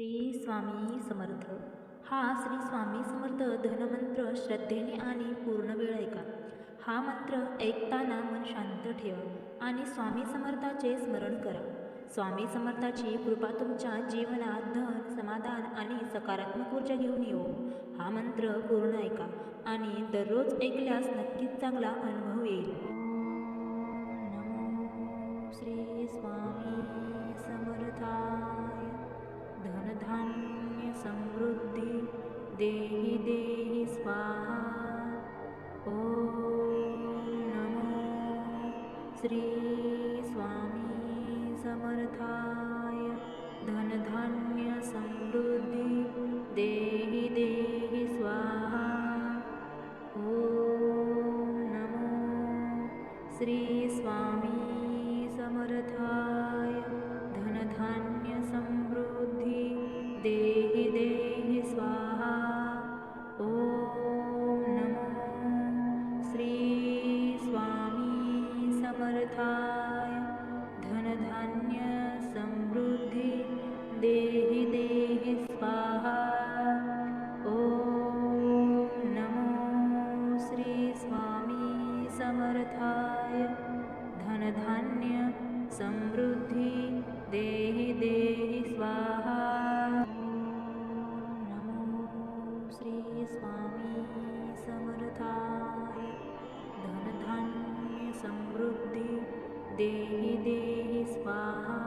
श्री स्वामी समर्थ. हा श्री स्वामी समर्थ धनमंत्र श्रद्धेने आणि पूर्ण वेळ ऐका. हा मंत्र ऐकताना मन शांत ठेवा आणि स्वामी समर्थाचे स्मरण करा. स्वामी समर्थाची कृपा तुमच्या जीवनात धन, समाधान आणि सकारात्मक ऊर्जा घेऊन येऊ. हा मंत्र पूर्ण ऐका आणि दररोज ऐकल्यास नक्कीच चांगला अनुभव येईल. नमो श्री स्वामी समर्थाय. धनधान्य समृद्धी देहि देहि स्वाहा. ओम नमो श्री स्वामी समर्थाय. धनधान्य समृद्धी देहि देहि स्वाहा. ओम नमो श्री स्वामी समर्थाय. धनधान्य समृद्धी देहि देहि स्वाहा. ओम नमो श्री स्वामी समर्थाय. धनधान्य समृद्धी देहि देहि स्वाहा. ओम नमो श्री स्वामी समर्थाय. धनधान्य समृद्धी देहि देहि स्वाहा. नमो श्री स्वामी समर्थाय. धनधान्य समृद्धी देहि देहि स्वाहा.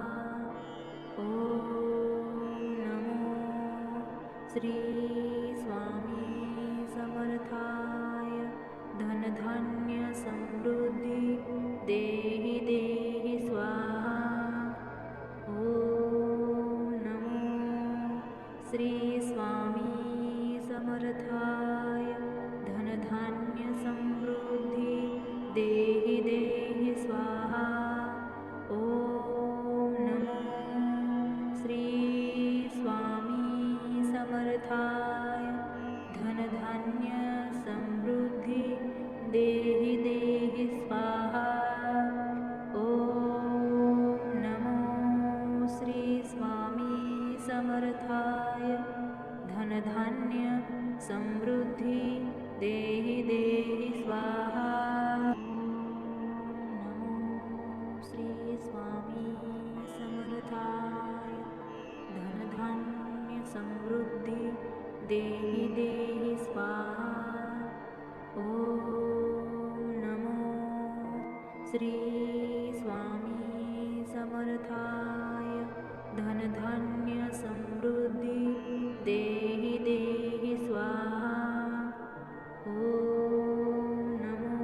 ओम नमो श्री स्वामी समर्थाय. धनधान्य समृद्धी देहि देहि स्वाहा. ओम नमो श्री स्वामी समर्थाय. धनधान्य समृद्धी देहि देहि स्वाहा. ओम नमो श्री स्वामी समर्थाय. धनधान्य समृद्धी देहि देहि स्वाहा. ओम नमो श्री स्वामी समर्थाय. धनधान्य समृद्धी देहि देहि स्वाहा. नमो श्री स्वामी समर्थाय. धनधान्य समृद्धी देहि देहि स्वाहा. ओम नमो श्री स्वामी समर्थाय. धनधान्य समृद्धी देहि देहि स्वाहा. ओम नमो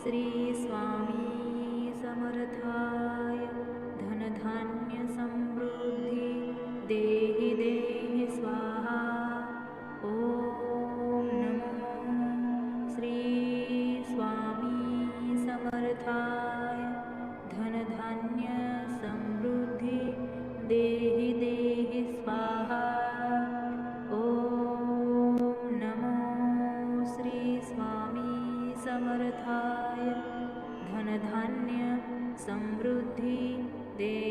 श्री स्वामी समर्थाय. धनधान्य समृद्धी देहि देहि स्वाहा. ओम नमो श्री स्वामी समर्थाय. धनधान्य समृद्धी देहि देहि स्वाहा. ओम नमो श्री स्वामी समर्थाय. धनधान्य समृद्धी देहि